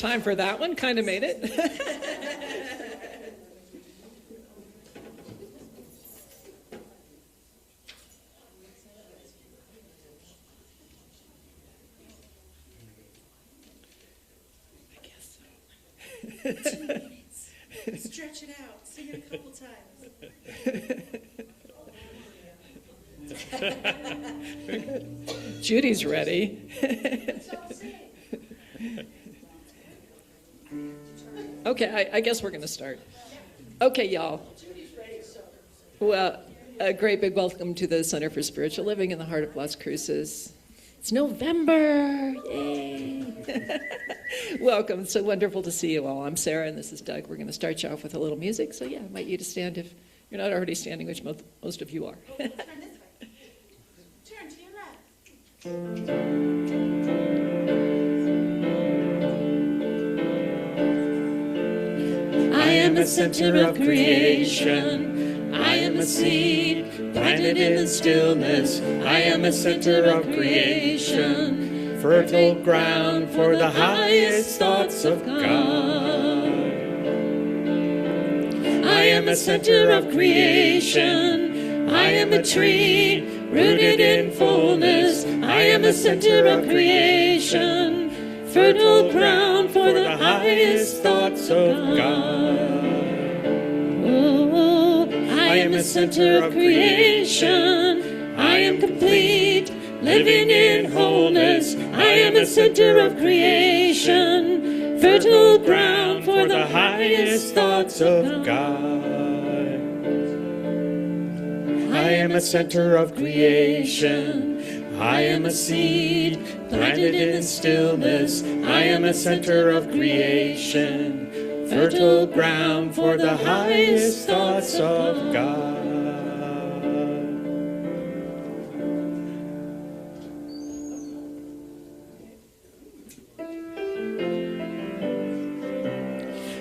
time for that one. Kind of made it. I guess so. 2 minutes. Stretch it out. Sing it a couple times. Judy's ready. Okay, I guess we're going to start. Okay, y'all. Well, a great big welcome to the Center for Spiritual Living in the heart of Las Cruces. It's November. Yay. Welcome. It's so wonderful to see you all. I'm Sarah, and this is Doug. We're going to start you off with a little music. So, yeah, I invite you to stand if you're not already standing, which most of you are. Turn this way. Turn to your left. I am the center of creation. I am a seed planted in the stillness. I am a center of creation, fertile ground for the highest thoughts of God. I am a center of creation. I am a tree rooted in fullness. I am a center of creation, fertile ground for the highest thoughts of God. I am the center of creation. I am complete, living in wholeness. I am the center of creation, fertile ground for the highest thoughts of God. I am a center of creation. I am a seed planted in stillness. I am a center of creation, fertile ground for the highest thoughts of God.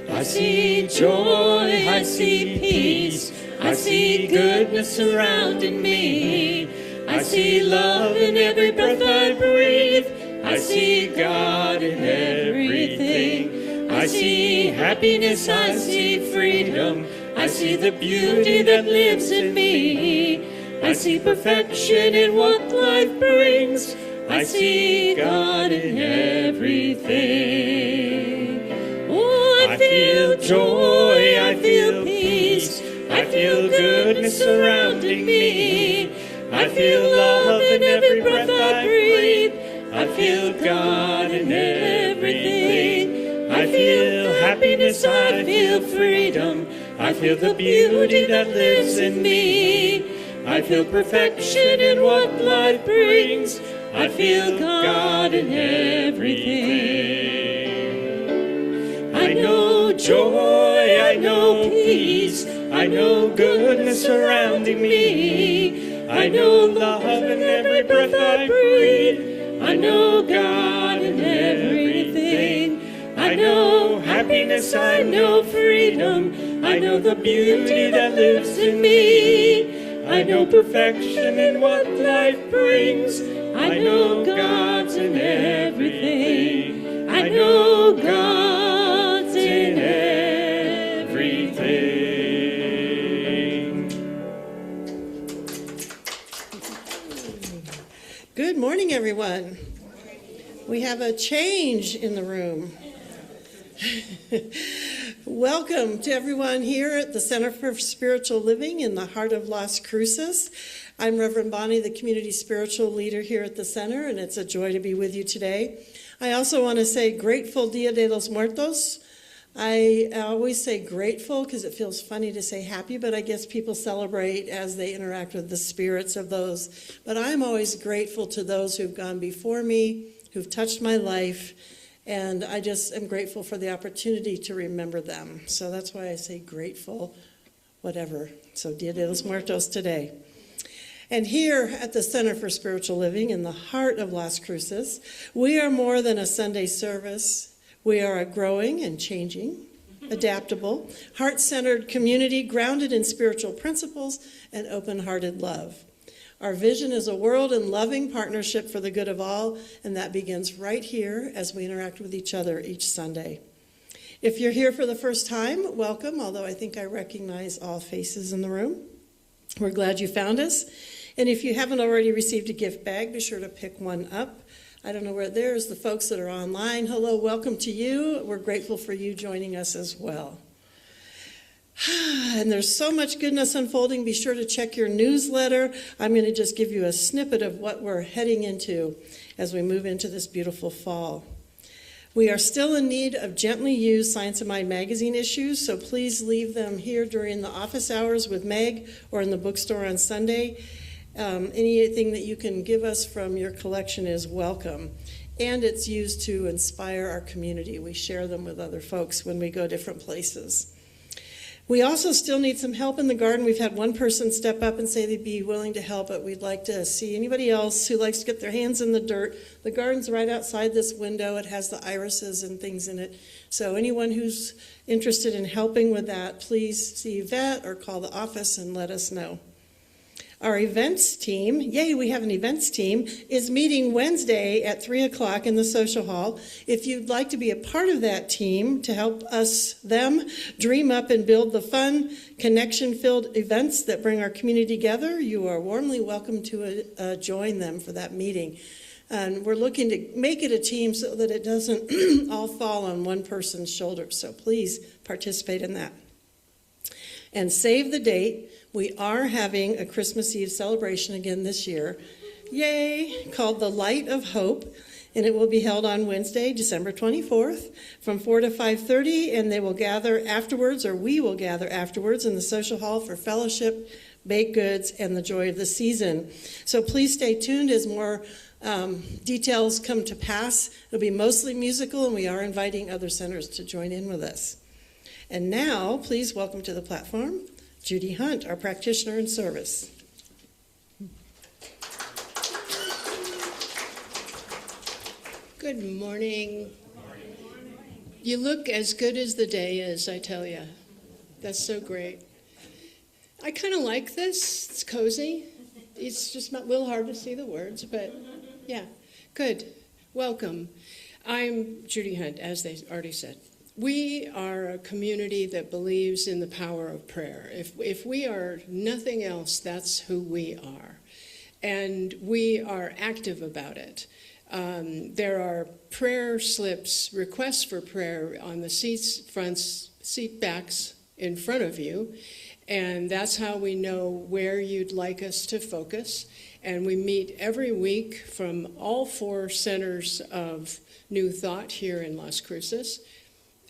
I see joy, I see peace, I see goodness surrounding me. I see love in every breath I breathe. I see God in everything. I see happiness, I see freedom. I see the beauty that lives in me. I see perfection in what life brings. I see God in everything. Oh, I feel joy, I feel peace. I feel goodness surrounding me. I feel love in every breath I breathe. I feel God in everything. I feel happiness, I feel freedom. I feel the beauty that lives in me. I feel perfection in what life brings. I feel God in everything. I know joy, I know peace. I know goodness surrounding me. I know love in every breath I breathe. I know God in everything. I know happiness, I know freedom. I know the beauty that lives in me. I know perfection in what life brings. I know God's in everything. I know God's in everything. Good morning, everyone. We have a change in the room. Welcome to everyone here at the Center for Spiritual Living in the heart of Las Cruces. I'm Reverend Bonnie, the community spiritual leader here at the center, and it's a joy to be with you today. I also want to say grateful Dia de los Muertos. I always say grateful because it feels funny to say happy, but I guess people celebrate as they interact with the spirits of those. But I'm always grateful to those who've gone before me, who've touched my life, and I just am grateful for the opportunity to remember them. So that's why I say grateful, whatever. So Dia de los Muertos today. And here at the Center for Spiritual Living in the heart of Las Cruces, we are more than a Sunday service. We are a growing and changing, adaptable, heart-centered community grounded in spiritual principles and open-hearted love. Our vision is a world in loving partnership for the good of all, and that begins right here as we interact with each other each Sunday. If you're here for the first time, welcome, although I think I recognize all faces in the room. We're glad you found us. And if you haven't already received a gift bag, be sure to pick one up. I don't know where there's the folks that are online. Hello, welcome to you. We're grateful for you joining us as well. And there's so much goodness unfolding. Be sure to check your newsletter. I'm going to just give you a snippet of what we're heading into as we move into this beautiful fall. We are still in need of gently used Science of Mind magazine issues, so please leave them here during the office hours with Meg or in the bookstore on Sunday. Anything that you can give us from your collection is welcome. And it's used to inspire our community. We share them with other folks when we go different places. We also still need some help in the garden. We've had one person step up and say they'd be willing to help, but we'd like to see anybody else who likes to get their hands in the dirt. The garden's right outside this window. It has the irises and things in it. So anyone who's interested in helping with that, please see Yvette or call the office and let us know. Our events team, yay, we have an events team, is meeting Wednesday at 3 o'clock in the social hall. If you'd like to be a part of that team to help them dream up and build the fun, connection-filled events that bring our community together, you are warmly welcome to join them for that meeting. And we're looking to make it a team so that it doesn't all fall on one person's shoulders. So please participate in that. And save the date. We are having a Christmas Eve celebration again this year, yay, called The Light of Hope, and it will be held on Wednesday, December 24th from 4 to 5:30, and they will gather afterwards, or we will gather afterwards in the social hall for fellowship, baked goods, and the joy of the season. So please stay tuned as more details come to pass. It'll be mostly musical, and we are inviting other centers to join in with us. And now, please welcome to the platform Judy Hunt, our practitioner in service. Good morning. You look as good as the day is, I tell you. That's so great. I kind of like this. It's cozy. It's just a little hard to see the words, but yeah, good. Welcome. I'm Judy Hunt, as they already said. We are a community that believes in the power of prayer. If we are nothing else, that's who we are. And we are active about it. There are prayer slips, requests for prayer on the seat backs in front of you. And that's how we know where you'd like us to focus. And we meet every week from all 4 centers of New Thought here in Las Cruces.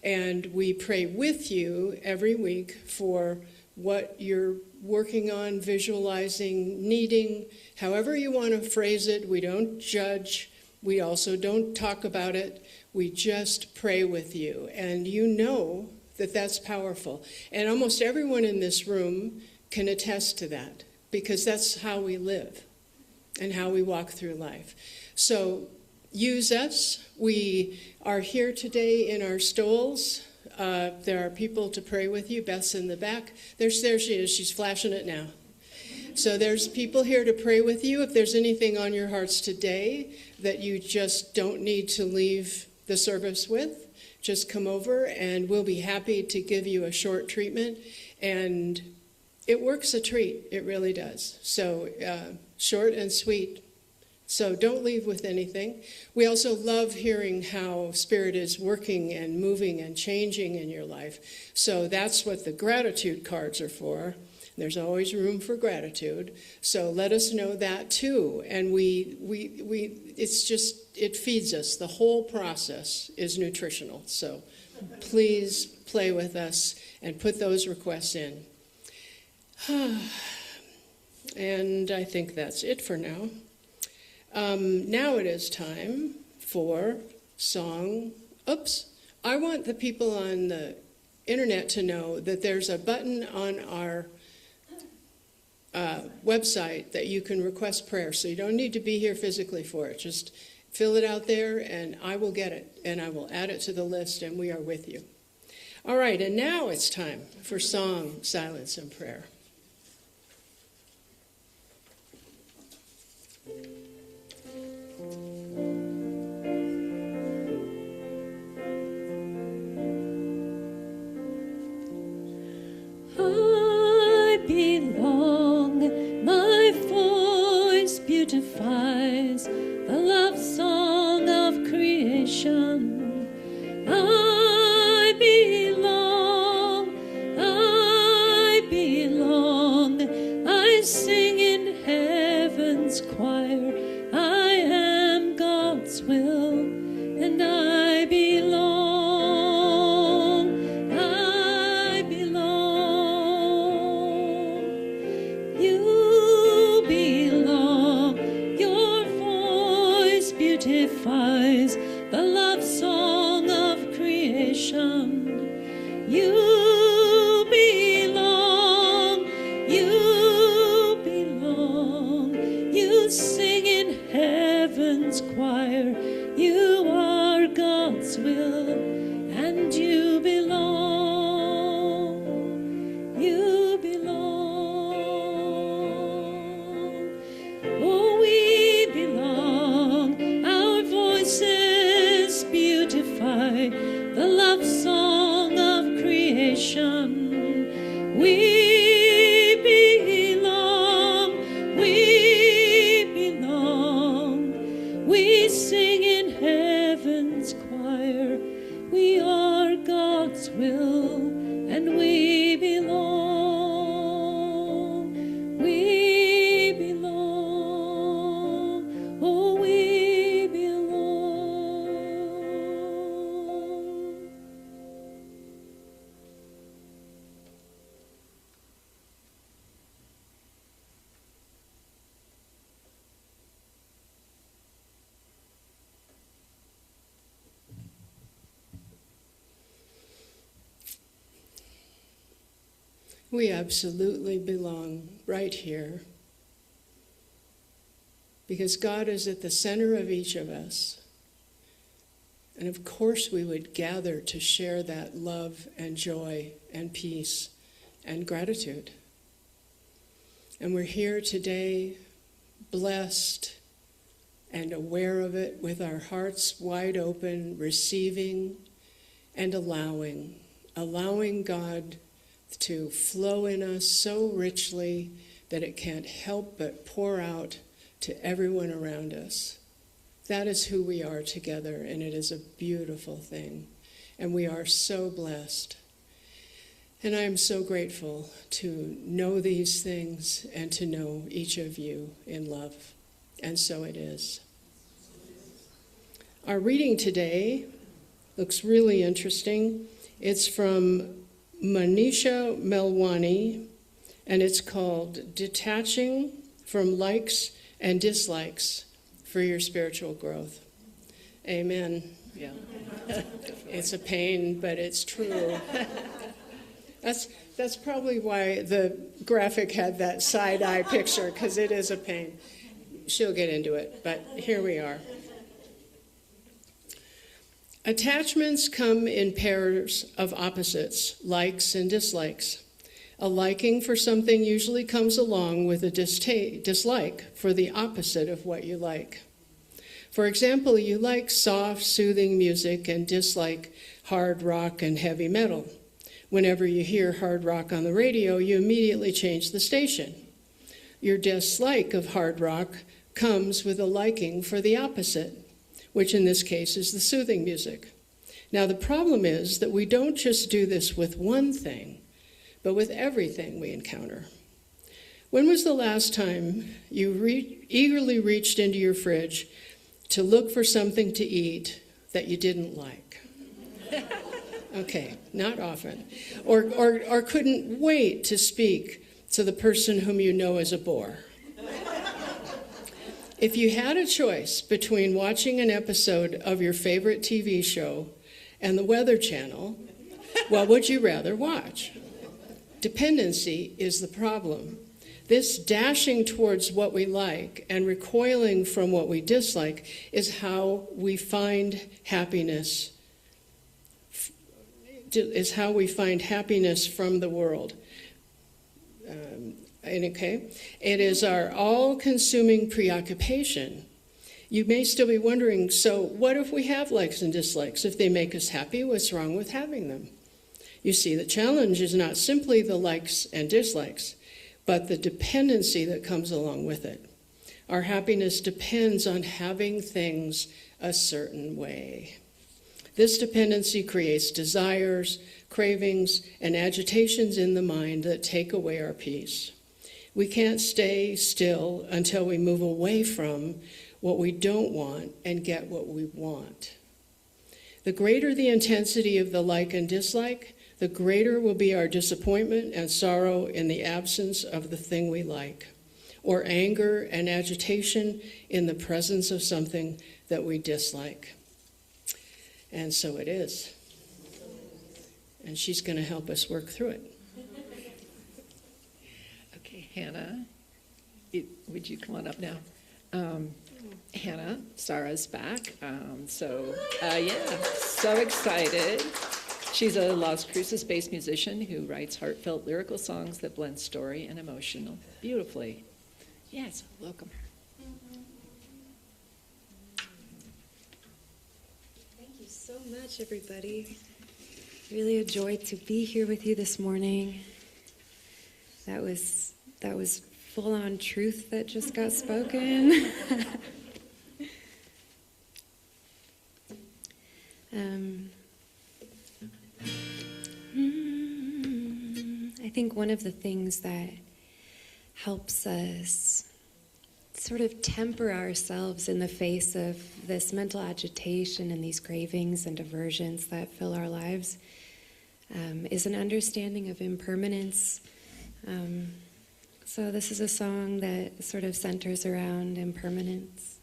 And we pray with you every week for what you're working on, visualizing, needing, however you want to phrase it. We don't judge. We also don't talk about it. We just pray with you. And you know that that's powerful. And almost everyone in this room can attest to that, because that's how we live and how we walk through life. So use us. We are here today in our stoles. There are people to pray with you. Beth's in the back. There she is. She's flashing it now. So there's people here to pray with you. If there's anything on your hearts today that you just don't need to leave the service with, just come over and we'll be happy to give you a short treatment. And it works a treat. It really does. So short and sweet. So don't leave with anything. We also love hearing how Spirit is working and moving and changing in your life. So that's what the gratitude cards are for. There's always room for gratitude. So let us know that too. And it feeds us. The whole process is nutritional. So please play with us and put those requests in. And I think that's it for now. Now it is time for song. Oops. I want the people on the internet to know that there's a button on our website that you can request prayer. So you don't need to be here physically for it. Just fill it out there and I will get it. And I will add it to the list and we are with you. All right, and now it's time for song, silence, and prayer. I belong, my voice beautifies the love song of creation. I belong, I sing in heaven's choir. I am God's will, and I belong. You belong, your voice beautifies the love song of creation. You belong, you sing in heaven's choir. You are God's will, and you belong, you belong. Oh, we belong, our voices beautify the love song of creation. We belong, we sing in heaven's choir. We are God's will, and we belong, we belong, oh, we belong. We absolutely belong right here, because God is at the center of each of us. And of course we would gather to share that love and joy and peace and gratitude. And we're here today, blessed and aware of it, with our hearts wide open, receiving and allowing God to flow in us so richly that it can't help but pour out to everyone around us. That is who we are together, and it is a beautiful thing. And we are so blessed. And I am so grateful to know these things and to know each of you in love. And so it is. Our reading today looks really interesting. It's from Manisha Melwani, and it's called Detaching from Likes and Dislikes for Your Spiritual Growth. Amen. Yeah. It's a pain, but it's true. That's probably why the graphic had that side-eye picture, because it is a pain. She'll get into it, but here we are. Attachments come in pairs of opposites, likes and dislikes. A liking for something usually comes along with a dislike for the opposite of what you like. For example, you like soft, soothing music and dislike hard rock and heavy metal. Whenever you hear hard rock on the radio, you immediately change the station. Your dislike of hard rock comes with a liking for the opposite, which in this case is the soothing music. Now, the problem is that we don't just do this with one thing, but with everything we encounter. When was the last time you eagerly reached into your fridge to look for something to eat that you didn't like? Okay, not often. Or couldn't wait to speak to the person whom you know is a bore. If you had a choice between watching an episode of your favorite TV show and the Weather Channel, what would you rather watch? Dependency is the problem. This dashing towards what we like and recoiling from what we dislike is how we find happiness, from the world. okay? It is our all-consuming preoccupation. You may still be wondering, so what if we have likes and dislikes? If they make us happy, what's wrong with having them? You see, the challenge is not simply the likes and dislikes, but the dependency that comes along with it. Our happiness depends on having things a certain way. This dependency creates desires, cravings, and agitations in the mind that take away our peace. We can't stay still until we move away from what we don't want and get what we want. The greater the intensity of the like and dislike, the greater will be our disappointment and sorrow in the absence of the thing we like, or anger and agitation in the presence of something that we dislike. And so it is. And she's going to help us work through it. Okay, Hannah, would you come on up now? Hannah, Sarah's back. So excited. She's a Las Cruces-based musician who writes heartfelt lyrical songs that blend story and emotional beautifully. Yes, welcome her. Thank you so much, everybody. Really a joy to be here with you this morning. That was full-on truth that just got spoken. I think one of the things that helps us sort of temper ourselves in the face of this mental agitation and these cravings and aversions that fill our lives is an understanding of impermanence. So this is a song that sort of centers around impermanence.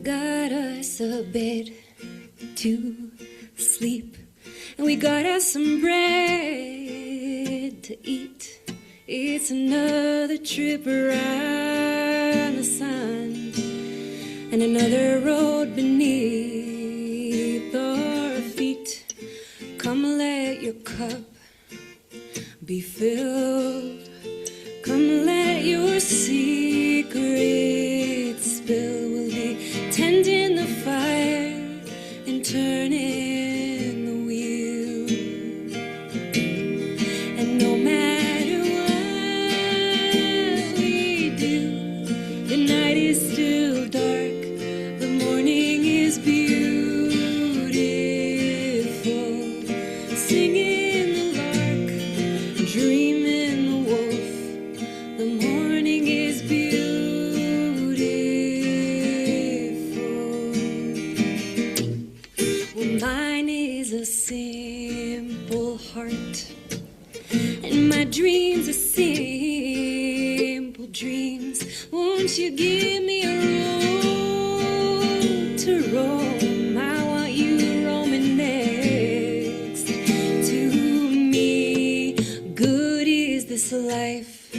Got us a bed to sleep, and we got us some bread to eat. It's another trip around the sun, and another road beneath our feet. Come let your cup be filled. Come let your secrets spill. We'll be tending the fire and turning the wheel. And no matter what we do, the night is still dark, the morning is beautiful. Singing the lark, dreaming the wolf, the morning is beautiful. Well, mine is a simple heart, and my dreams are simple dreams. Won't you give me a road to roam? I want you roaming next to me. Good is this life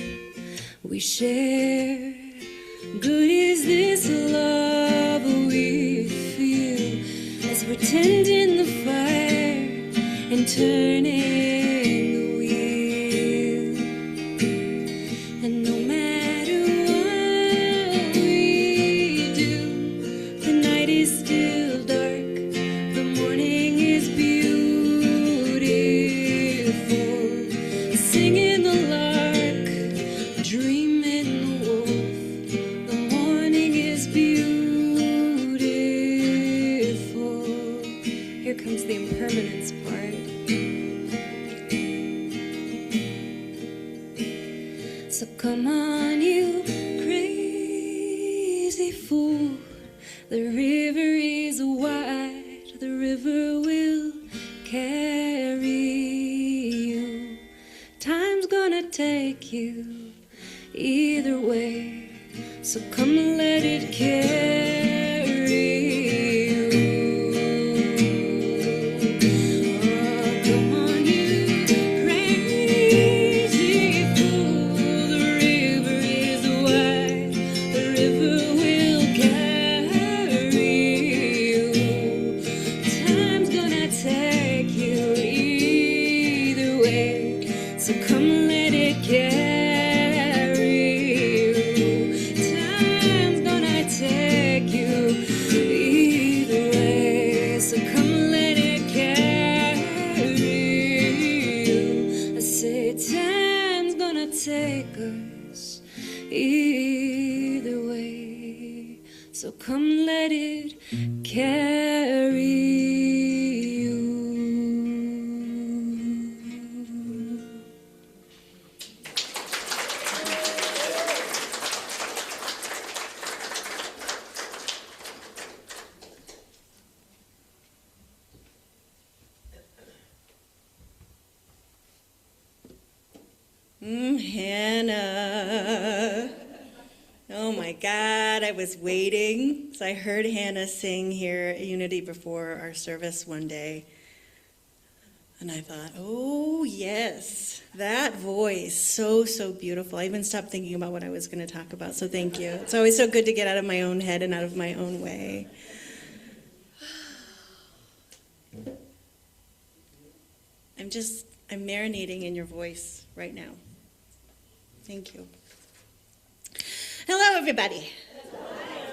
we share. Good is this love we feel as we're tending the fire and turning the wheel. And no matter what we do, the night is still dark, the morning is beautiful. Singing the lark, dreaming the wolf, the morning is beautiful. Here comes the impermanence part. So come on, you crazy fool. The river is wide, the river will carry you. Time's gonna take you either way, so come and let it carry you. Oh, come on, you So come let it carry you. Time's gonna take you either way. So come let it carry you. I say time's gonna take us either way. So come let it carry you. Hannah. Oh my God, I was waiting. So I heard Hannah sing here at Unity before our service one day. And I thought, oh yes, that voice, so, so beautiful. I even stopped thinking about what I was going to talk about, so thank you. It's always so good to get out of my own head and out of my own way. I'm marinating in your voice right now. Thank you. Hello, everybody.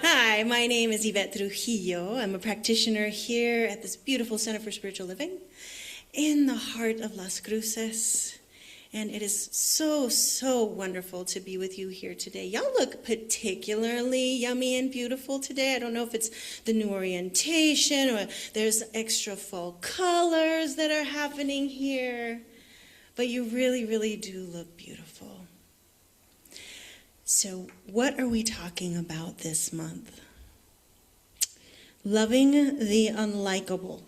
Hi, my name is Yvette Trujillo. I'm a practitioner here at this beautiful Center for Spiritual Living in the heart of Las Cruces. And it is so, so wonderful to be with you here today. Y'all look particularly yummy and beautiful today. I don't know if it's the new orientation or there's extra fall colors that are happening here, but you really, really do look beautiful. So what are we talking about this month? Loving the unlikable. All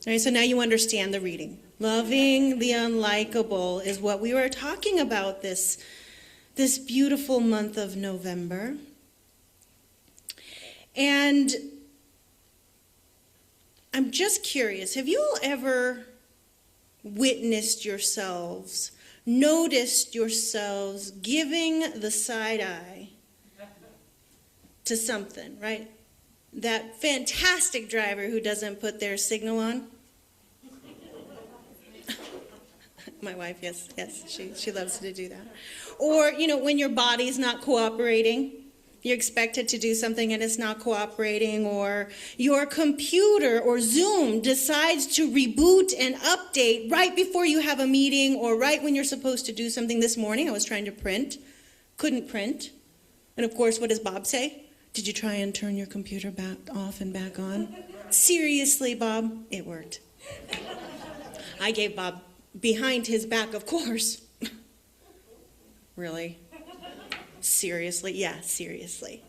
right, so now you understand the reading. Loving the unlikable is what we were talking about this beautiful month of November. And I'm just curious, have you all ever witnessed yourselves, noticed yourselves giving the side eye to something, right? That fantastic driver who doesn't put their signal on. My wife, yes, she loves to do that. Or, when your body's not cooperating, you're expected to do something and it's not cooperating, or your computer or Zoom decides to reboot and update right before you have a meeting or right when you're supposed to do something. This morning I was trying to print, couldn't print. And of course, what does Bob say? Did you try and turn your computer back off and back on? Seriously, Bob, it worked. I gave Bob behind his back, of course. Really? Seriously? Yeah, seriously.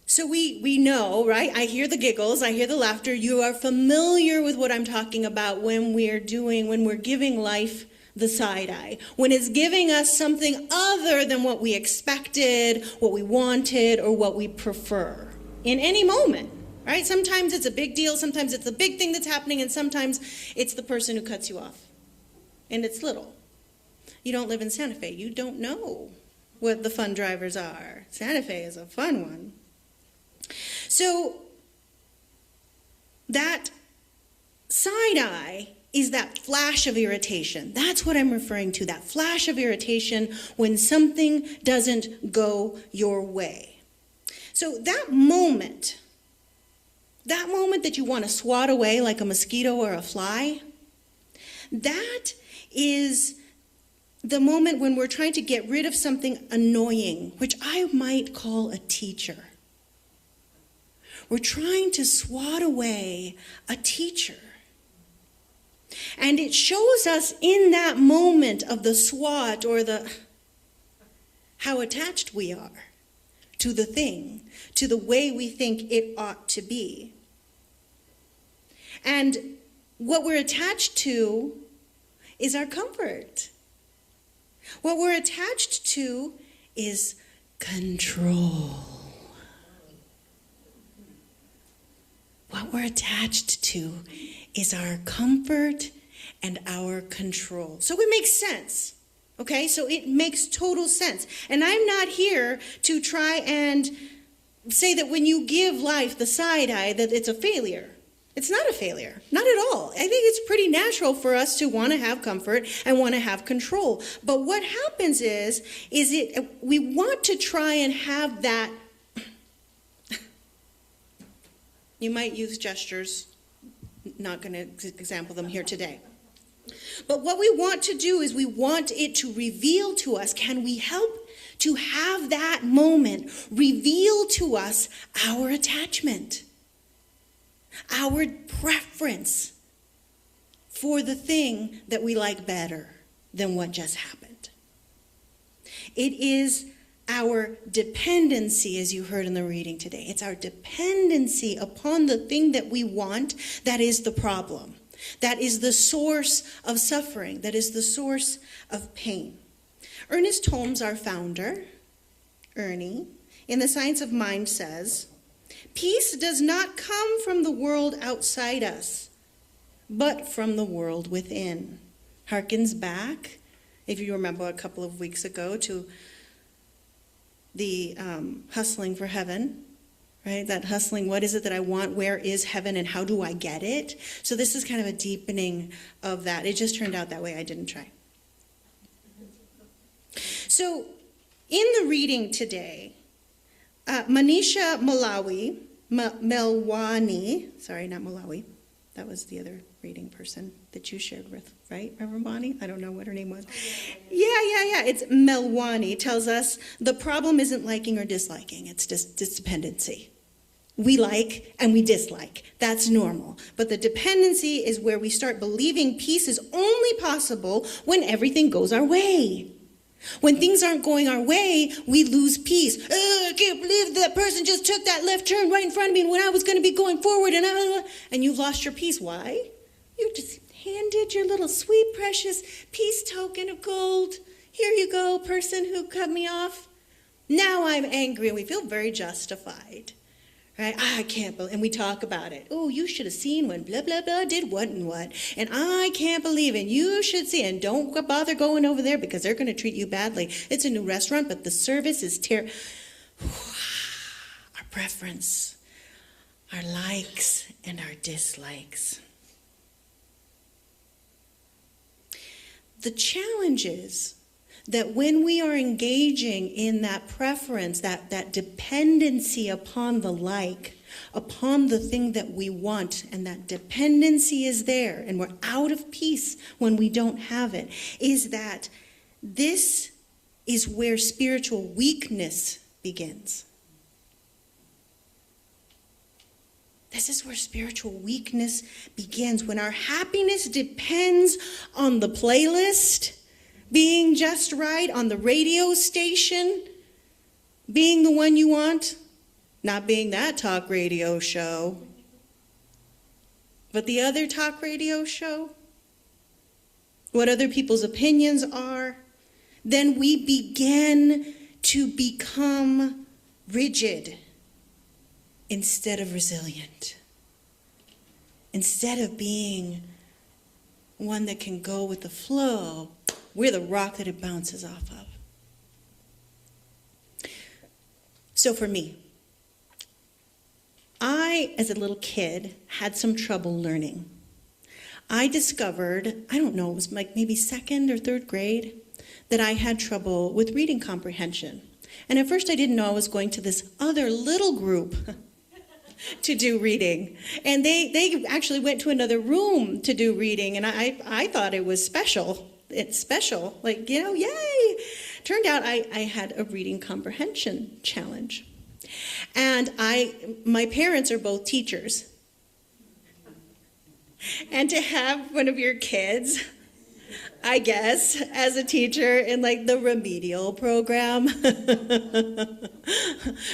So we know, right? I hear the giggles, I hear the laughter. You are familiar with what I'm talking about when we're giving life the side eye, when it's giving us something other than what we expected, what we wanted, or what we prefer in any moment. Right? Sometimes it's a big deal, sometimes it's a big thing that's happening, and sometimes it's the person who cuts you off. And it's little. You don't live in Santa Fe. You don't know what the fun drivers are. Santa Fe is a fun one. So that side eye is that flash of irritation. That's what I'm referring to, that flash of irritation when something doesn't go your way. So that moment that you want to swat away like a mosquito or a fly, that is the moment when we're trying to get rid of something annoying, which I might call a teacher. We're trying to swat away a teacher. And it shows us in that moment of the swat or how attached we are to the thing, to the way we think it ought to be. And what we're attached to is our comfort. What we're attached to is control. What we're attached to is our comfort and our control. So it makes sense. Okay, so it makes total sense. And I'm not here to try and say that when you give life the side eye that it's a failure. It's not a failure, not at all. I think it's pretty natural for us to want to have comfort and want to have control. But what happens is we want to try and have that. You might use gestures, not going to example them here today. But what we want to do is we want it to reveal to us, can we help to have that moment reveal to us our attachment, our preference for the thing that we like better than what just happened. It is our dependency, as you heard in the reading today. It's our dependency upon the thing that we want that is the problem. That is the source of suffering. That is the source of pain. Ernest Holmes, our founder, Ernie, in The Science of Mind says, peace does not come from the world outside us, but from the world within. Harkens back, if you remember a couple of weeks ago, to the hustling for heaven, right? That hustling, what is it that I want? Where is heaven and how do I get it? So this is kind of a deepening of that. It just turned out that way. I didn't try. So in the reading today, Manisha Melwani, sorry, not Malawi. That was the other reading person that you shared with, right, Reverend Bonnie? I don't know what her name was. Yeah. It's Melwani. Tells us the problem isn't liking or disliking. It's just dependency. We like and we dislike. That's normal. But the dependency is where we start believing peace is only possible when everything goes our way. When things aren't going our way, we lose peace. Oh, I can't believe that person just took that left turn right in front of me when I was going to be going forward, and you've lost your peace. Why? You just handed your little sweet, precious peace token of gold. Here you go, person who cut me off. Now I'm angry, and we feel very justified. Right? I can't believe, and we talk about it. Oh, you should have seen when blah, blah, blah did what and what. And I can't believe it. You should see. And don't bother going over there because they're going to treat you badly. It's a new restaurant, but the service is terrible. Our preference, our likes, and our dislikes. The challenge is that when we are engaging in that preference, that dependency upon the like, upon the thing that we want, and that dependency is there, and we're out of peace when we don't have it, is that this is where spiritual weakness begins. This is where spiritual weakness begins, when our happiness depends on the playlist being just right, on the radio station being the one you want, not being that talk radio show, but the other talk radio show, what other people's opinions are, then we begin to become rigid instead of resilient. Instead of being one that can go with the flow, we're the rock that it bounces off of. So for me, I, as a little kid, had some trouble learning. I discovered, I don't know, it was like maybe second or third grade, that I had trouble with reading comprehension. And at first I didn't know I was going to this other little group to do reading. And they actually went to another room to do reading, and I thought it was special. It's special, like, yay. Turned out I had a reading comprehension challenge. And my parents are both teachers. And to have one of your kids, I guess, as a teacher in like the remedial program,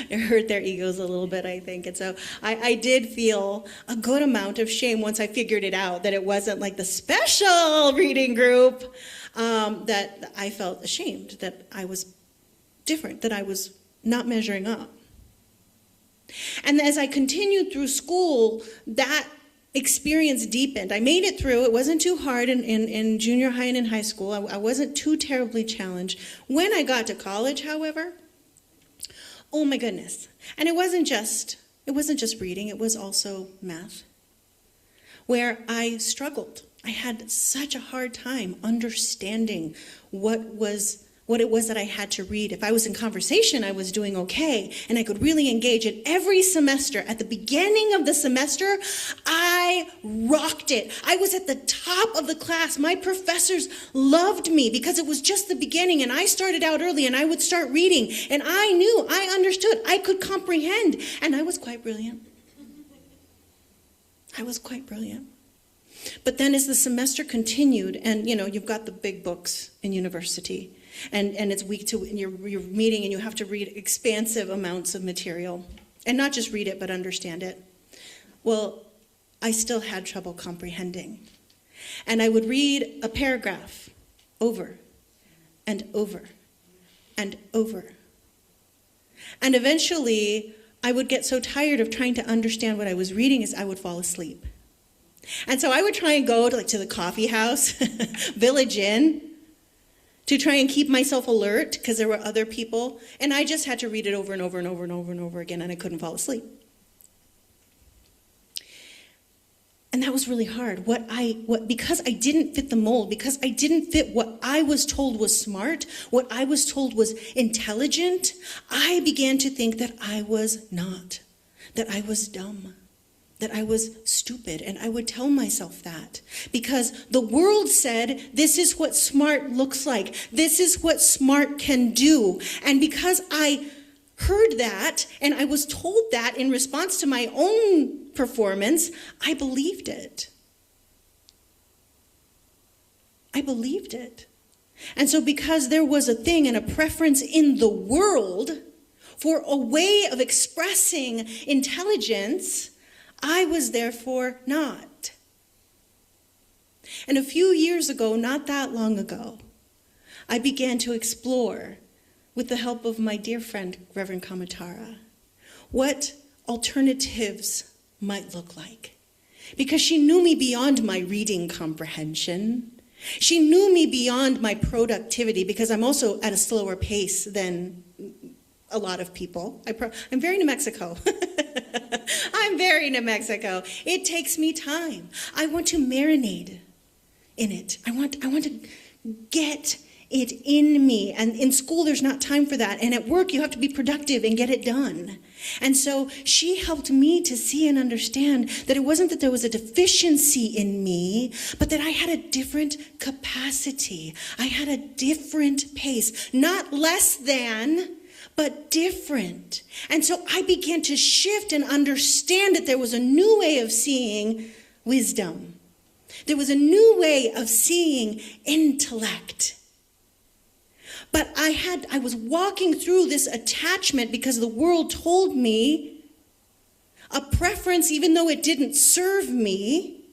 it hurt their egos a little bit, I think. And so I did feel a good amount of shame once I figured it out, that it wasn't like the special reading group, that I felt ashamed that I was different, that I was not measuring up. And as I continued through school, that experience deepened. I made it through. It wasn't too hard in junior high and in high school. I wasn't too terribly challenged. When I got to college, however, oh my goodness. And it wasn't just reading, it was also math. where I struggled. I had such a hard time understanding what it was that I had to read. If I was in conversation, I was doing okay, and I could really engage. And every semester, at the beginning of the semester, I rocked it. I was at the top of the class. My professors loved me because it was just the beginning, and I started out early, and I would start reading, and I knew, I understood, I could comprehend, and I was quite brilliant. I was quite brilliant. But then as the semester continued, and you've got the big books in university, and it's week to, and you're meeting, and you have to read expansive amounts of material, and not just read it, but understand it. Well, I still had trouble comprehending. And I would read a paragraph over and over and over. And eventually, I would get so tired of trying to understand what I was reading as I would fall asleep. And so I would try and go to the coffee house, Village Inn, to try and keep myself alert because there were other people. And I just had to read it over and over and over and over and over again, and I couldn't fall asleep. And that was really hard. Because I didn't fit the mold, because I didn't fit what I was told was smart, what I was told was intelligent, I began to think that I was not, that I was dumb, that I was stupid. And I would tell myself that because the world said, this is what smart looks like. This is what smart can do. And because I heard that and I was told that in response to my own performance, I believed it. I believed it. And so because there was a thing and a preference in the world for a way of expressing intelligence, I was therefore not. And a few years ago, not that long ago, I began to explore, with the help of my dear friend, Reverend Kamatara, what alternatives might look like. Because she knew me beyond my reading comprehension. She knew me beyond my productivity, because I'm also at a slower pace than a lot of people. I'm very New Mexico. I'm very New Mexico. It takes me time. I want to marinate in it. I want to get it in me. And in school, there's not time for that. And at work, you have to be productive and get it done. And so she helped me to see and understand that it wasn't that there was a deficiency in me, but that I had a different capacity. I had a different pace, not less than, but different. And so I began to shift and understand that there was a new way of seeing wisdom. There was a new way of seeing intellect. But I was walking through this attachment because the world told me a preference, even though it didn't serve me,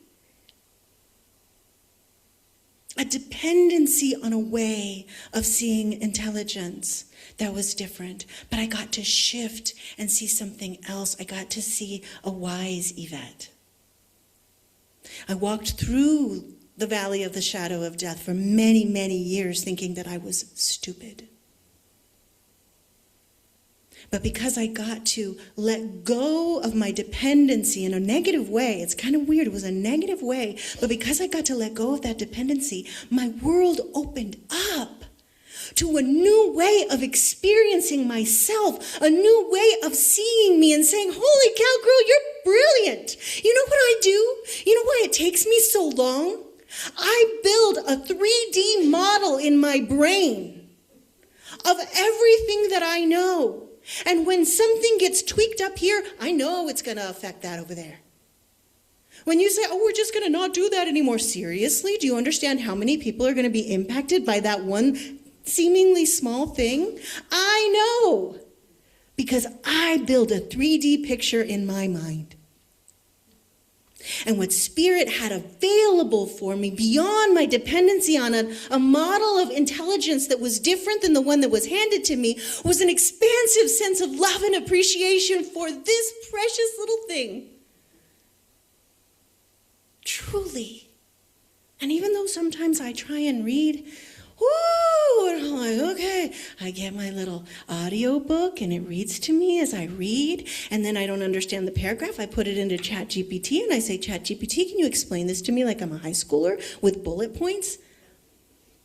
a dependency on a way of seeing intelligence that was different. But I got to shift and see something else. I got to see a wise Yvette. I walked through the valley of the shadow of death for many, many years thinking that I was stupid. But because I got to let go of my dependency in a negative way, it's kind of weird, it was a negative way, but because I got to let go of that dependency, my world opened up to a new way of experiencing myself, a new way of seeing me and saying, holy cow, girl, you're brilliant. You know what I do? You know why it takes me so long? I build a 3D model in my brain of everything that I know. And when something gets tweaked up here, I know it's going to affect that over there. When you say, oh, we're just going to not do that anymore, seriously? Do you understand how many people are going to be impacted by that one seemingly small thing? I know, because I build a 3D picture in my mind. And what Spirit had available for me beyond my dependency on a model of intelligence that was different than the one that was handed to me was an expansive sense of love and appreciation for this precious little thing. Truly. And even though sometimes I try and read, whoo, woo! And I'm like, okay. I get my little audio book and it reads to me as I read. And then I don't understand the paragraph. I put it into ChatGPT and I say, ChatGPT, can you explain this to me like I'm a high schooler with bullet points?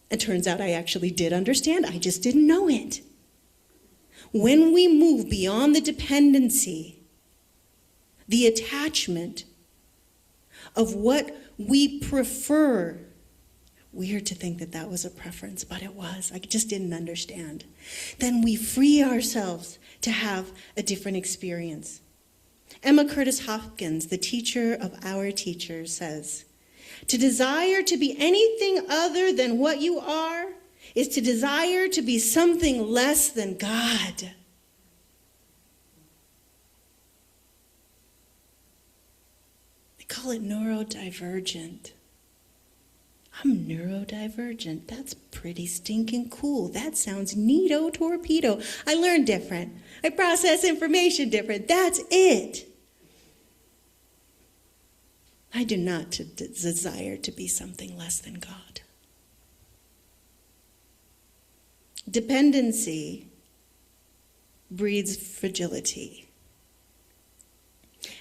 It turns out I actually did understand. I just didn't know it. When we move beyond the dependency, the attachment of what we prefer, weird to think that that was a preference, but it was. I just didn't understand. Then we free ourselves to have a different experience. Emma Curtis Hopkins, the teacher of our teachers, says, to desire to be anything other than what you are is to desire to be something less than God. They call it neurodivergent. I'm neurodivergent. That's pretty stinking cool. That sounds neato torpedo. I learn different. I process information different. That's it. I do not desire to be something less than God. Dependency breeds fragility.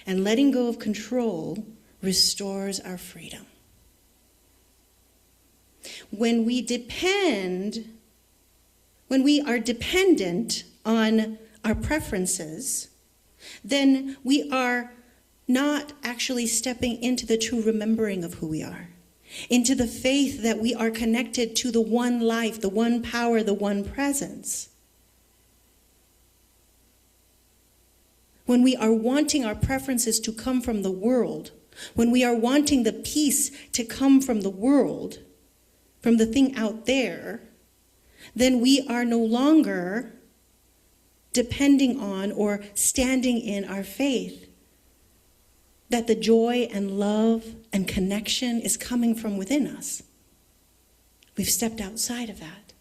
And letting go of control restores our freedom. When we are dependent on our preferences, then we are not actually stepping into the true remembering of who we are, into the faith that we are connected to the one life, the one power, the one presence. When we are wanting our preferences to come from the world, when we are wanting the peace to come from the world, from the thing out there, then we are no longer depending on or standing in our faith that the joy and love and connection is coming from within us. We've stepped outside of that.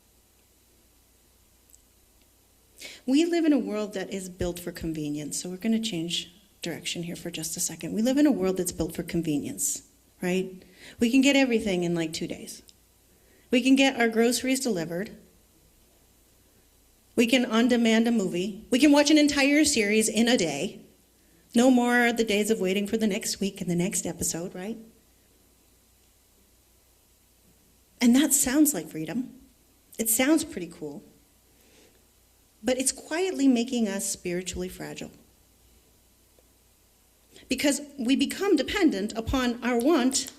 We live in a world that is built for convenience, so we're going to change direction here for just a second. We live in a world that's built for convenience, right? We can get everything in like 2 days. We can get our groceries delivered. We can on-demand a movie. We can watch an entire series in a day. No more the days of waiting for the next week and the next episode, right? And that sounds like freedom. It sounds pretty cool. But it's quietly making us spiritually fragile. Because we become dependent upon our want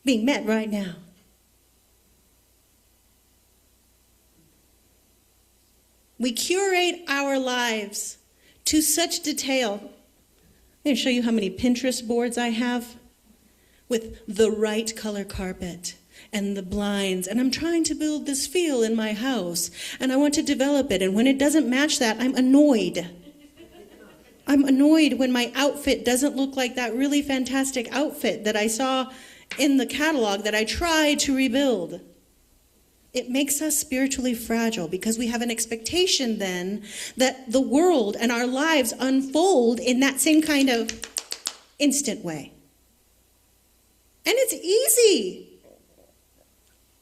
being met right now. We curate our lives to such detail. I'm going to show you how many Pinterest boards I have with the right color carpet and the blinds. And I'm trying to build this feel in my house. And I want to develop it. And when it doesn't match that, I'm annoyed. I'm annoyed when my outfit doesn't look like that really fantastic outfit that I saw in the catalog that I tried to rebuild. It makes us spiritually fragile because we have an expectation then that the world and our lives unfold in that same kind of instant way. And it's easy.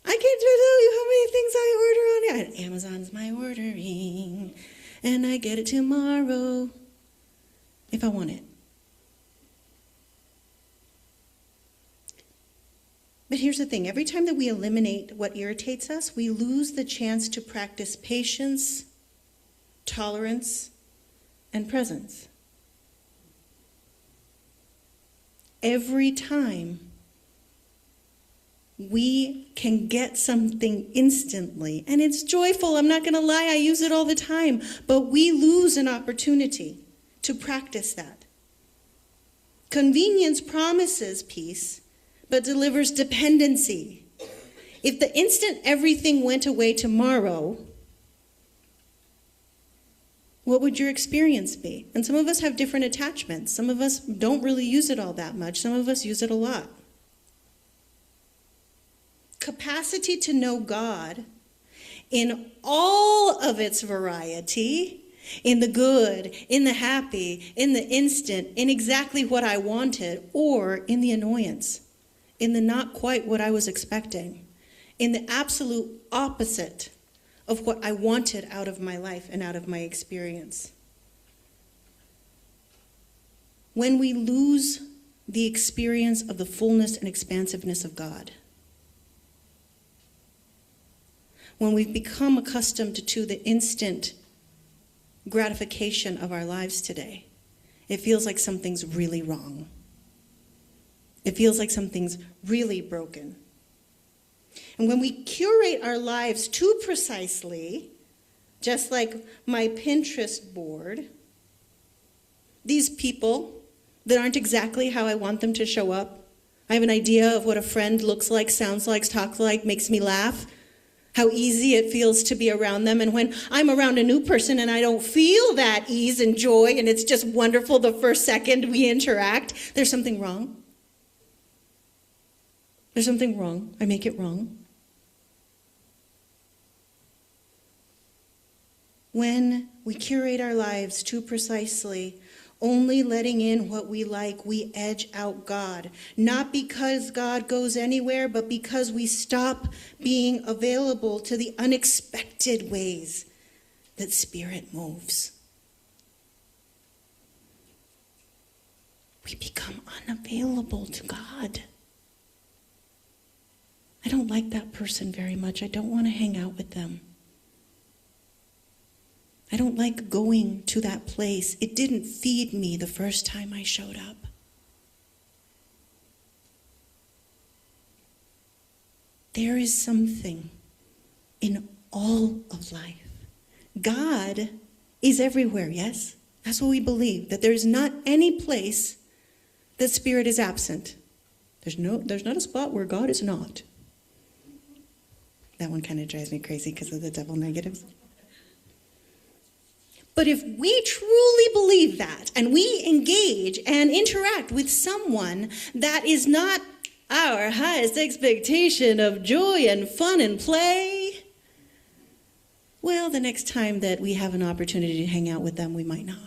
I can't tell you how many things I order on Amazon's my ordering, and I get it tomorrow if I want it. But here's the thing, every time that we eliminate what irritates us, we lose the chance to practice patience, tolerance, and presence. Every time we can get something instantly, and it's joyful, I'm not going to lie, I use it all the time, but we lose an opportunity to practice that. Convenience promises peace, but delivers dependency. If the instant everything went away tomorrow, what would your experience be? And some of us have different attachments. Some of us don't really use it all that much. Some of us use it a lot. Capacity to know God in all of its variety, in the good, in the happy, in the instant, in exactly what I wanted, or in the annoyance, in the not quite what I was expecting, in the absolute opposite of what I wanted out of my life and out of my experience. When we lose the experience of the fullness and expansiveness of God, when we've become accustomed to the instant gratification of our lives today, it feels like something's really wrong. It feels like something's really broken. And when we curate our lives too precisely, just like my Pinterest board, these people that aren't exactly how I want them to show up, I have an idea of what a friend looks like, sounds like, talks like, makes me laugh, how easy it feels to be around them. And when I'm around a new person and I don't feel that ease and joy, and it's just wonderful the first second we interact, there's something wrong. There's something wrong. I make it wrong. When we curate our lives too precisely, only letting in what we like, we edge out God. Not because God goes anywhere, but because we stop being available to the unexpected ways that Spirit moves. We become unavailable to God. I don't like that person very much. I don't want to hang out with them. I don't like going to that place. It didn't feed me the first time I showed up. There is something in all of life. God is everywhere, yes? That's what we believe, that there's not any place that Spirit is absent. There's not a spot where God is not. That one kind of drives me crazy because of the double negatives. But if we truly believe that, and we engage and interact with someone that is not our highest expectation of joy and fun and play, well, the next time that we have an opportunity to hang out with them, we might not.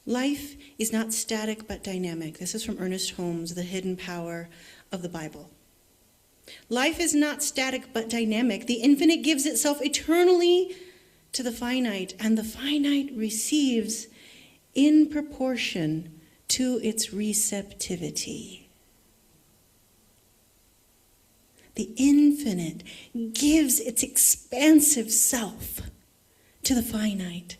Life is not static but dynamic. This is from Ernest Holmes, The Hidden Power of the Bible. Life is not static but dynamic. The infinite gives itself eternally to the finite, and the finite receives in proportion to its receptivity. The infinite gives its expansive self to the finite.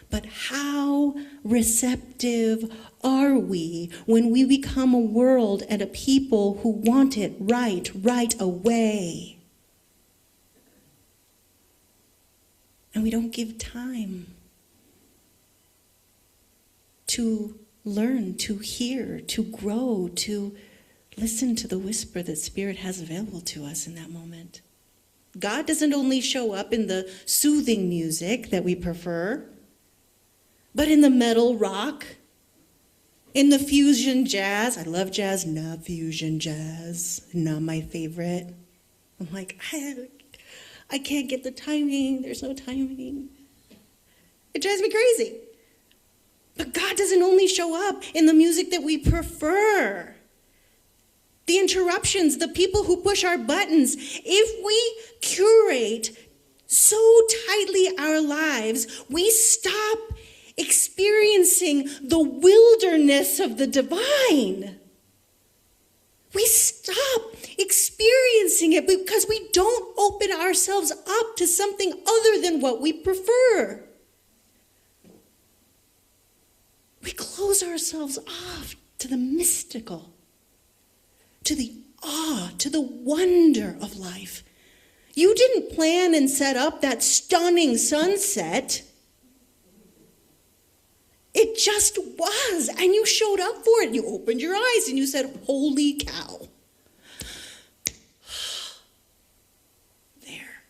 But how receptive are we when we become a world and a people who want it right away? And we don't give time to learn, to hear, to grow, to listen to the whisper that Spirit has available to us in that moment. God doesn't only show up in the soothing music that we prefer, but in the metal rock, in the fusion jazz. I love jazz, not fusion jazz, not my favorite. I'm like, I can't get the timing. There's no timing. It drives me crazy. But God doesn't only show up in the music that we prefer. The interruptions, the people who push our buttons. If we curate so tightly our lives, we stop experiencing the wilderness of the divine. We stop experiencing it because we don't open ourselves up to something other than what we prefer. We close ourselves off to the mystical, to the awe, to the wonder of life. You didn't plan and set up that stunning sunset. It just was, and you showed up for it. You opened your eyes and you said, holy cow. There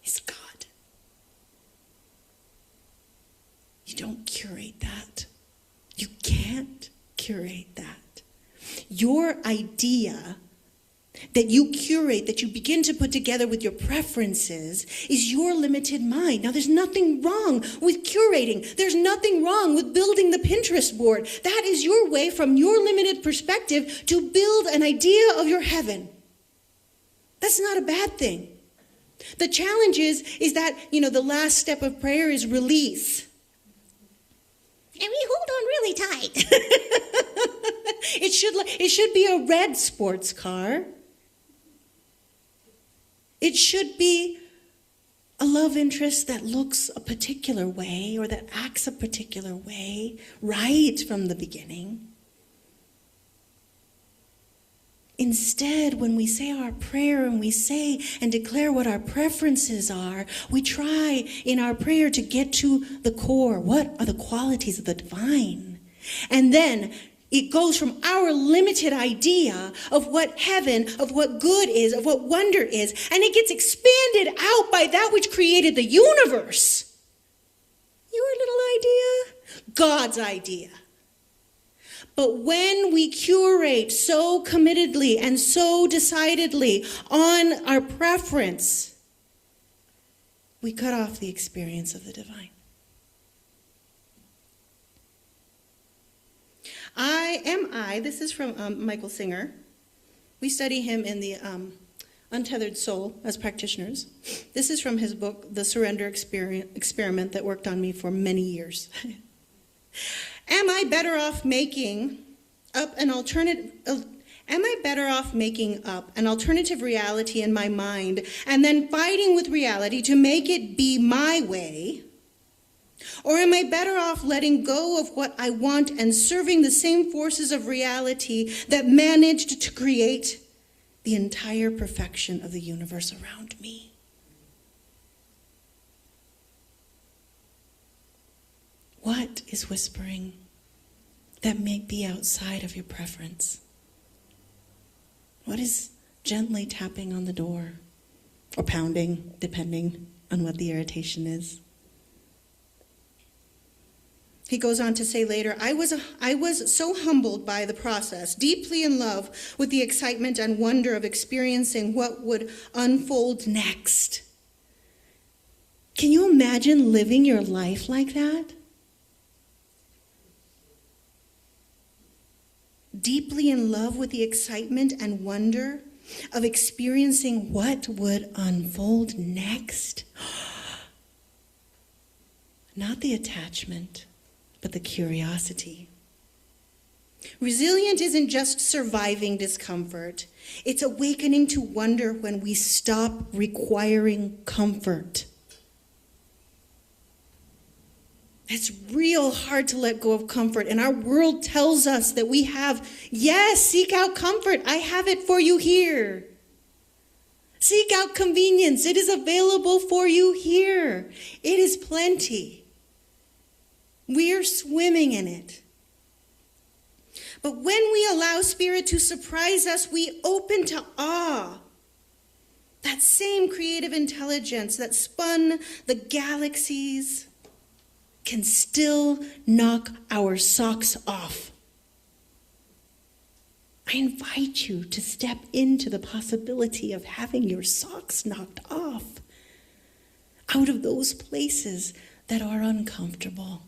is God. You don't curate that. You can't curate that. Your idea that you curate, that you begin to put together with your preferences, is your limited mind. Now, there's nothing wrong with curating. There's nothing wrong with building the Pinterest board. That is your way from your limited perspective to build an idea of your heaven. That's not a bad thing. The challenge is that, the last step of prayer is release. And we hold on really tight. It should be a red sports car. It should be a love interest that looks a particular way or that acts a particular way right from the beginning. Instead, when we say our prayer and we say and declare what our preferences are, we try in our prayer to get to the core. What are the qualities of the divine? And then it goes from our limited idea of what heaven, of what good is, of what wonder is, and it gets expanded out by that which created the universe. Your little idea, God's idea. But when we curate so committedly and so decidedly on our preference, we cut off the experience of the divine. This is from Michael Singer. We study him in the Untethered Soul as practitioners. This is from his book, The Surrender Experiment, that worked on me for many years. Am I better off making up an alternative reality in my mind and then fighting with reality to make it be my way? Or am I better off letting go of what I want and serving the same forces of reality that managed to create the entire perfection of the universe around me? What is whispering that may be outside of your preference? What is gently tapping on the door or pounding, depending on what the irritation is? He goes on to say later, I was so humbled by the process, deeply in love with the excitement and wonder of experiencing what would unfold next. Can you imagine living your life like that? Deeply in love with the excitement and wonder of experiencing what would unfold next. Not the attachment, but the curiosity. Resilient isn't just surviving discomfort. It's awakening to wonder when we stop requiring comfort. It's real hard to let go of comfort, and our world tells us that we have, yes, seek out comfort. I have it for you here. Seek out convenience. It is available for you here. It is plenty. We are swimming in it. But when we allow Spirit to surprise us, we open to awe. That same creative intelligence that spun the galaxies can still knock our socks off. I invite you to step into the possibility of having your socks knocked off out of those places that are uncomfortable,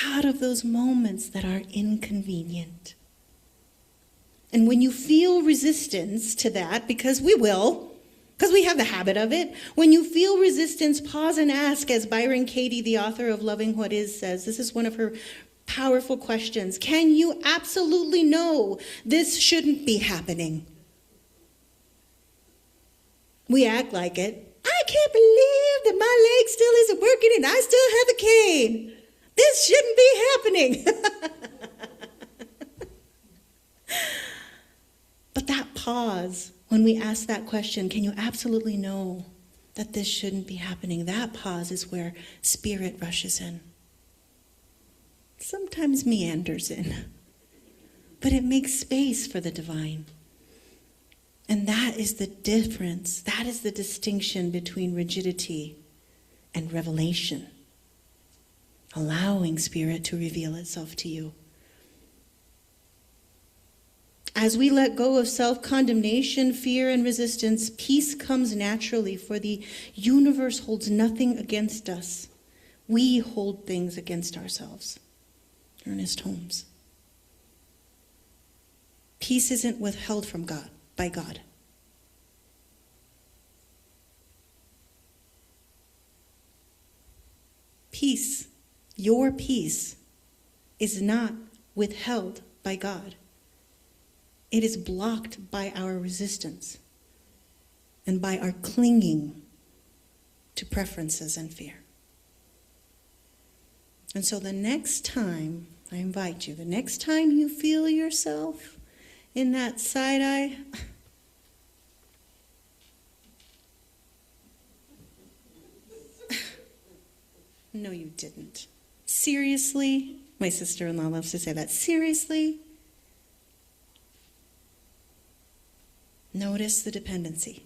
out of those moments that are inconvenient. And when you feel resistance to that, because we will, because we have the habit of it, when you feel resistance, pause and ask, as Byron Katie, the author of Loving What Is, says. This is one of her powerful questions. Can you absolutely know this shouldn't be happening? We act like it. I can't believe that my leg still isn't working and I still have a cane. This shouldn't be happening. But that pause, when we ask that question, can you absolutely know that this shouldn't be happening? That pause is where Spirit rushes in. Sometimes meanders in, but it makes space for the divine. And that is the difference. That is the distinction between rigidity and revelation. Allowing Spirit to reveal itself to you. As we let go of self-condemnation, fear, and resistance, peace comes naturally, for the universe holds nothing against us. We hold things against ourselves. Ernest Holmes. Peace isn't withheld from God, by God. Peace, your peace, is not withheld by God. It is blocked by our resistance and by our clinging to preferences and fear. And so the next time, I invite you, the next time you feel yourself in that side eye, no, you didn't. Seriously? My sister-in-law loves to say that. Seriously? Notice the dependency.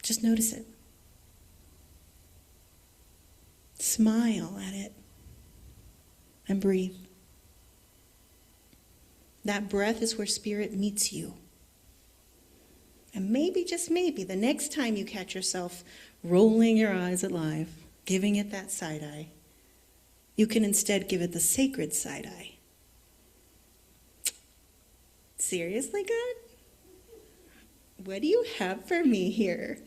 Just notice it. Smile at it. And breathe. That breath is where spirit meets you. And maybe, just maybe, the next time you catch yourself rolling your eyes at life, giving it that side eye, you can instead give it the sacred side eye. Seriously, God? What do you have for me here?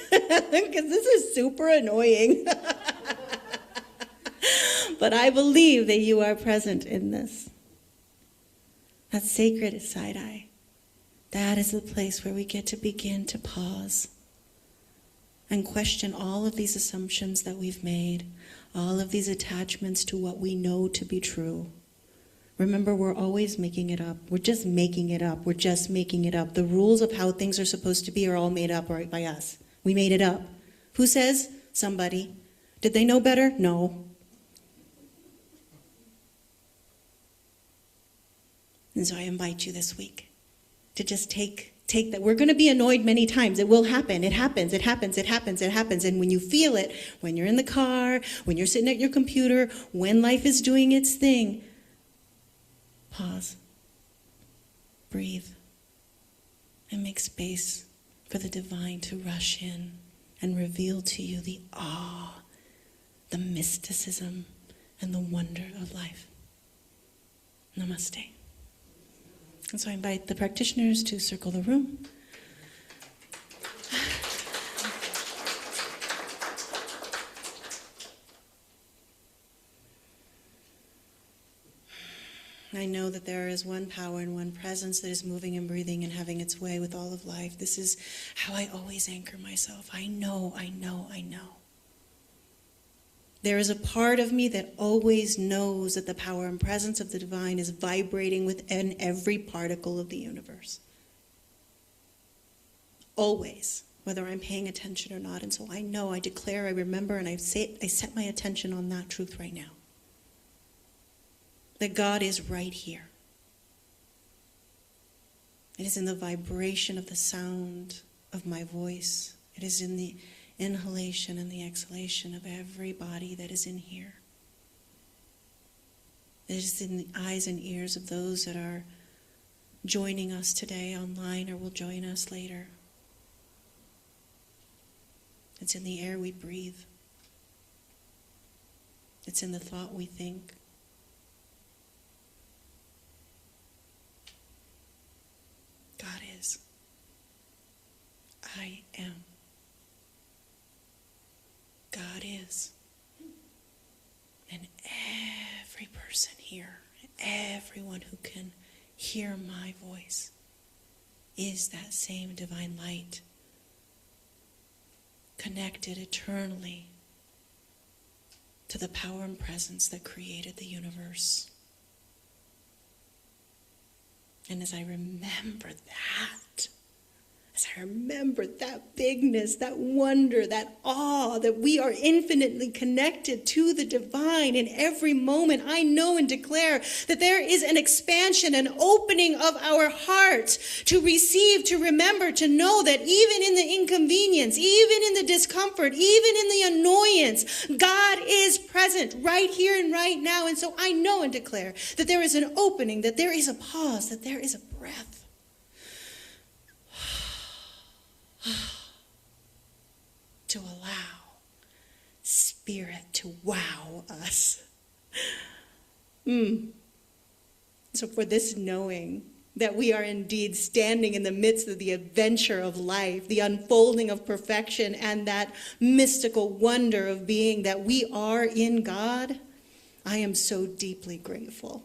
Because this is super annoying. But I believe that you are present in this. That sacred side eye. That is the place where we get to begin to pause and question all of these assumptions that we've made, all of these attachments to what we know to be true. Remember, we're always making it up. We're just making it up. We're just making it up. The rules of how things are supposed to be are all made up right by us. We made it up. Who says? Somebody. Did they know better? No. And so I invite you this week to just take that. We're going to be annoyed many times. It will happen. It happens. It happens. It happens. It happens. And when you feel it, when you're in the car, when you're sitting at your computer, when life is doing its thing, pause, breathe, and make space for the divine to rush in and reveal to you the awe, the mysticism, and the wonder of life. Namaste. And so I invite the practitioners to circle the room. I know that there is one power and one presence that is moving and breathing and having its way with all of life. This is how I always anchor myself. I know. There is a part of me that always knows that the power and presence of the divine is vibrating within every particle of the universe. Always, whether I'm paying attention or not. And so I know, I declare, I remember, and I set my attention on that truth right now. That God is right here. It is in the vibration of the sound of my voice. It is in the inhalation and the exhalation of every body that is in here. It is in the eyes and ears of those that are joining us today online or will join us later. It's in the air we breathe. It's in the thought we think. God is. I am. God is. And every person here, everyone who can hear my voice, is that same divine light, connected eternally to the power and presence that created the universe. And as I remember that, as I remember that bigness, that wonder, that awe, that we are infinitely connected to the divine in every moment, I know and declare that there is an expansion, an opening of our hearts to receive, to remember, to know that even in the inconvenience, even in the discomfort, even in the annoyance, God is present right here and right now. And so I know and declare that there is an opening, that there is a pause, that there is a breath, to allow Spirit to wow us. So for this knowing that we are indeed standing in the midst of the adventure of life, the unfolding of perfection, and that mystical wonder of being that we are in God, I am so deeply grateful.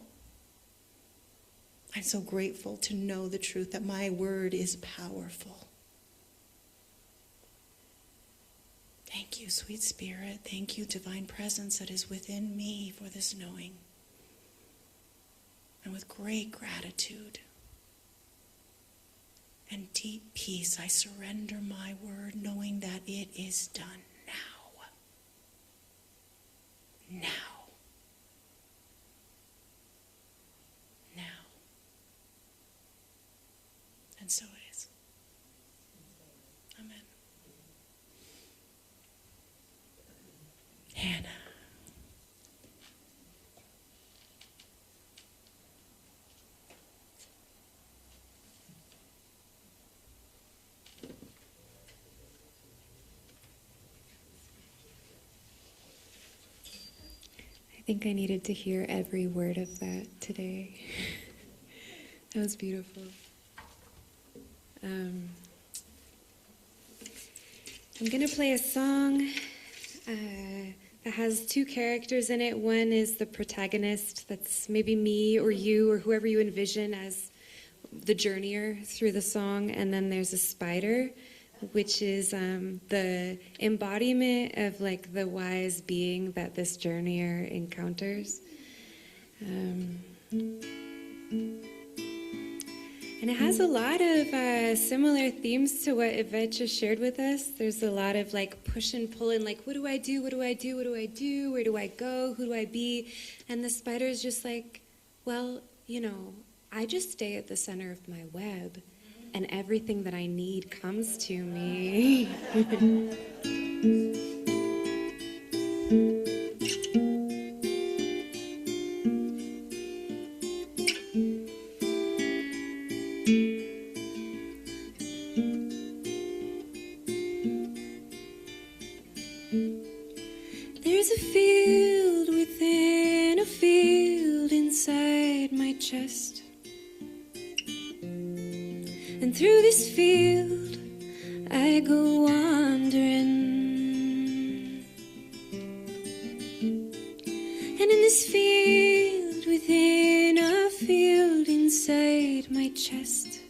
I'm so grateful to know the truth that my word is powerful. Thank you, sweet Spirit. Thank you, divine presence that is within me for this knowing. And with great gratitude and deep peace, I surrender my word, knowing that it is done now. Now. Now. And so it is. Amen. Hannah. I think I needed to hear every word of that today. That was beautiful. I'm going to play a song that has two characters in it. One is the protagonist, that's maybe me or you or whoever you envision as the journeyer through the song. And then there's a spider, which is the embodiment of like the wise being that this journeyer encounters. And it has a lot of similar themes to what Yvette just shared with us. There's a lot of like push and pull and like, what do I do? What do I do? What do I do? Where do I go? Who do I be? And the spider's just like, well, you know, I just stay at the center of my web and everything that I need comes to me. There's a field within a field inside my chest. And through this field I go wandering. And in this field within a field inside my chest,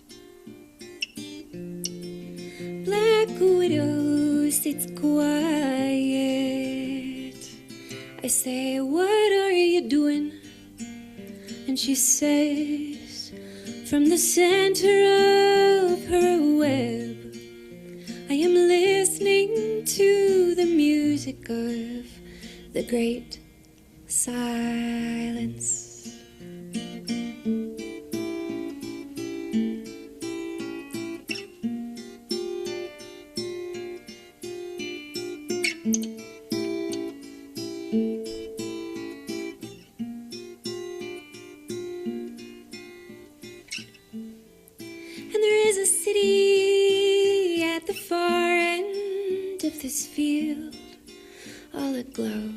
Black Widow sits quiet. I say, what are you doing? And she says, from the center of her web, I am listening to the music of the great silence. This field all aglow.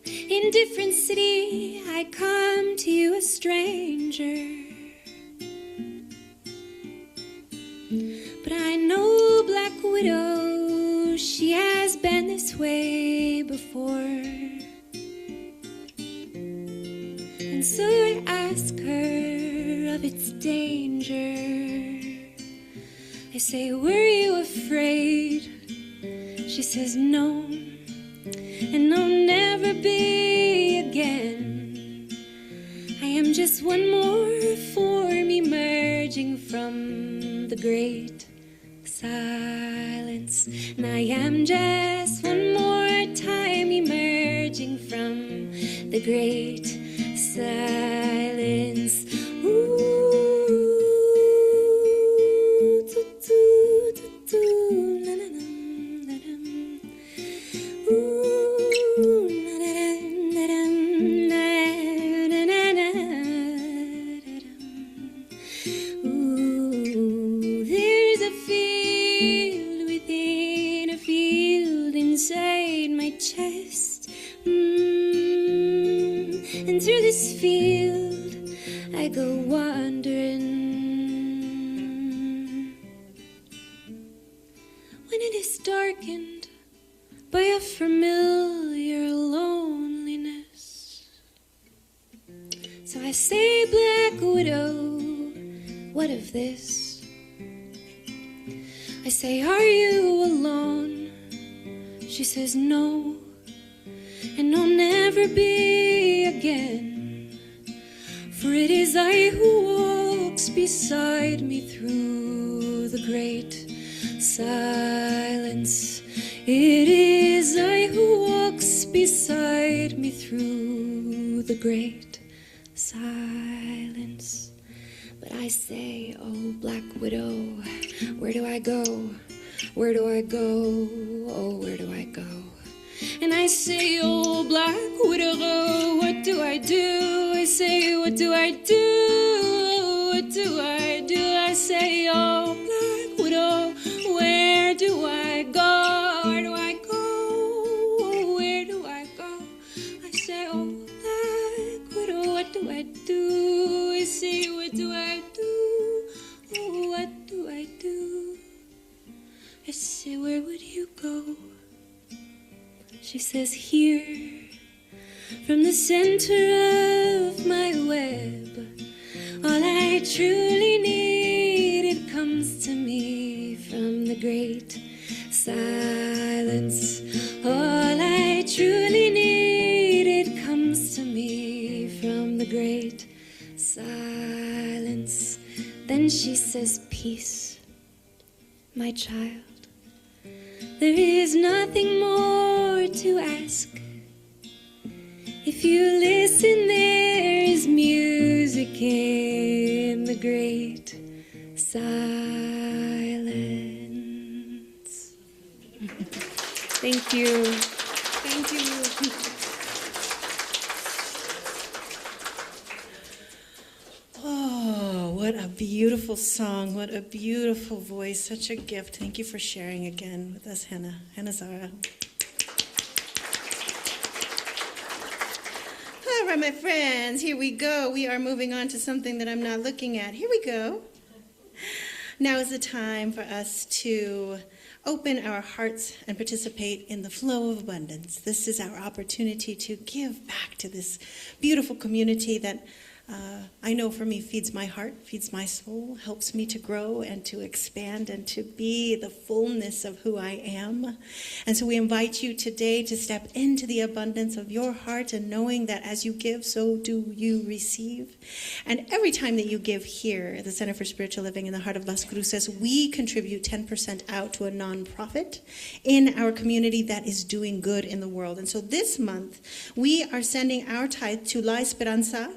In different city I come to you a stranger, but I know Black Widow, she has been this way before. And so I ask her of its danger. I say, were you afraid? She says no, and I'll never be again. I am just one more form emerging from the great silence. And I am just one more time emerging from the great silence. Ooh. There's a field through this field I go wandering. When it is darkened by a familiar loneliness, so I say, Black Widow, what of this? I say, are you alone? She says, no, and I'll never be again. For it is I who walks beside me through the great silence. It is I who walks beside me through the great silence. But I say, oh, Black Widow, where do I go? Where do I go? Oh, where do I go? And I say, oh, Black Widow, what do I do? I say, what do I do? What do I do? I say, oh, Black Widow, where do I go? Where do I go? Where do I go? I say, oh, Black Widow, what do I do? I say, what do I do? Oh, what do I do? I say, where would you go? She says, here, from the center of my web, all I truly need, it comes to me from the great silence. All I truly need, it comes to me from the great silence. Then she says, peace, my child. There is nothing more to ask. If you listen, there is music in the great silence. Thank you. Thank you. Oh, what a beautiful song. What a beautiful voice. Such a gift. Thank you for sharing again with us, Hannah. Hannah Zara. All right, my friends, here we go. We are moving on to something that I'm not looking at. Here we go. Now is the time for us to open our hearts and participate in the flow of abundance. This is our opportunity to give back to this beautiful community that I know for me feeds my heart, feeds my soul, helps me to grow and to expand and to be the fullness of who I am. And so we invite you today to step into the abundance of your heart and knowing that as you give, so do you receive. And every time that you give here at the Center for Spiritual Living in the heart of Las Cruces, we contribute 10% out to a nonprofit in our community that is doing good in the world. And so this month, we are sending our tithe to La Esperanza.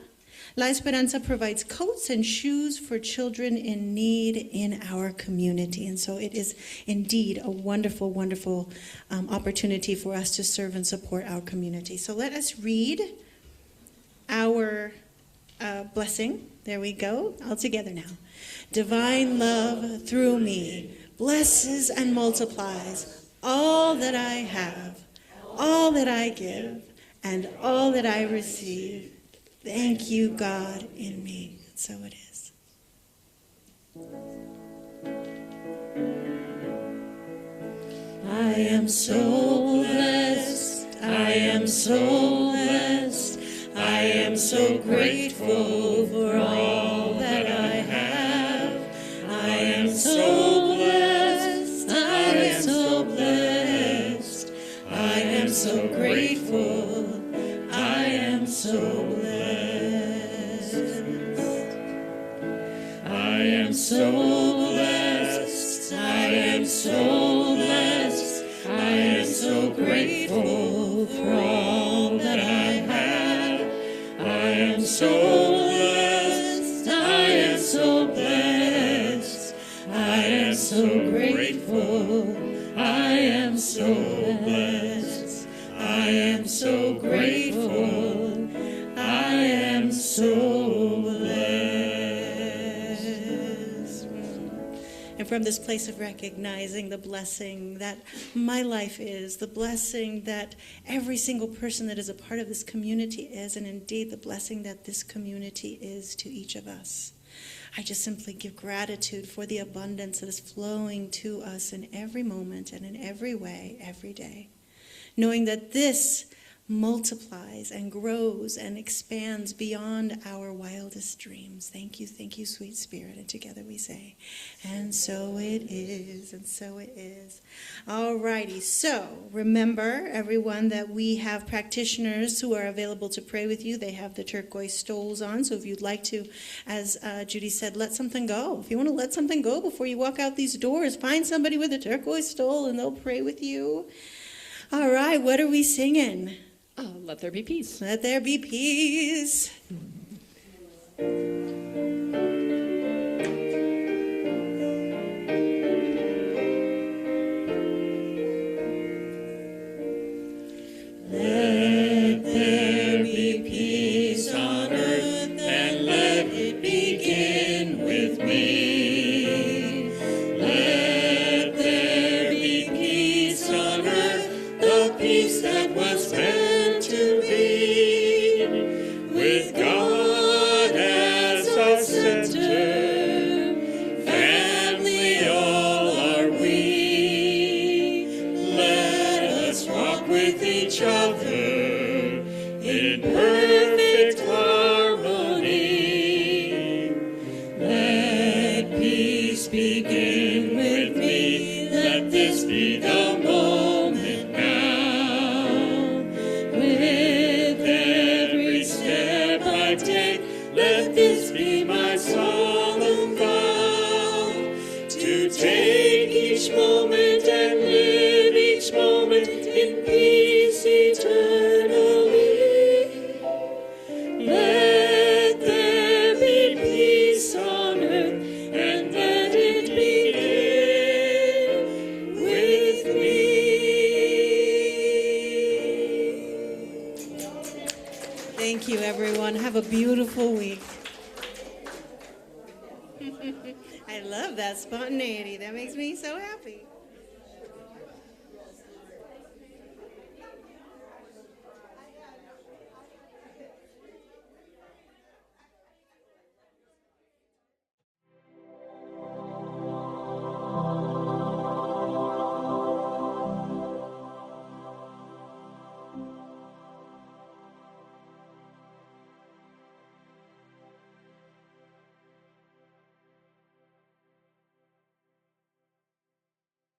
La Esperanza provides coats and shoes for children in need in our community. And so it is indeed a wonderful, wonderful opportunity for us to serve and support our community. So let us read our blessing. There we go, all together now. Divine love through me blesses and multiplies all that I have, all that I give, and all that I receive. Thank you, God, in me. So it is. I am so blessed. I am so blessed. I am so grateful for all that I have. I am so blessed. I am so blessed. I am so grateful. I am so blessed. I am so blessed. I am so blessed. I am so grateful for all that I have. I am so blessed. I am so blessed. I am so grateful. I am so blessed. I am so grateful. I am so blessed. And from this place of recognizing the blessing that my life is, the blessing that every single person that is a part of this community is, and indeed the blessing that this community is to each of us. I just simply give gratitude for the abundance that is flowing to us in every moment and in every way, every day. Knowing that this multiplies and grows and expands beyond our wildest dreams. Thank you, sweet Spirit. And together we say, and so it is, and so it is. All righty, so remember, everyone, that we have practitioners who are available to pray with you. They have the turquoise stoles on, so if you'd like to, as Judy said, let something go. If you want to let something go before you walk out these doors, find somebody with a turquoise stole and they'll pray with you. All right, what are we singing? Oh, let there be peace. Let there be peace. Let there be peace on earth, and let it begin with me. Let there be peace on earth, the peace that was meant to be, with God as our center, family all are we. Let us walk with each other in perfect harmony. Let peace begin with me. Let this be the moment now. With every step I take, let this be my solemn vow, to take each moment and live each moment in peace eternally. Let there be peace on earth, and let it begin with me. Thank you, everyone. Have a beautiful week. I love that spontaneity. That makes me so happy.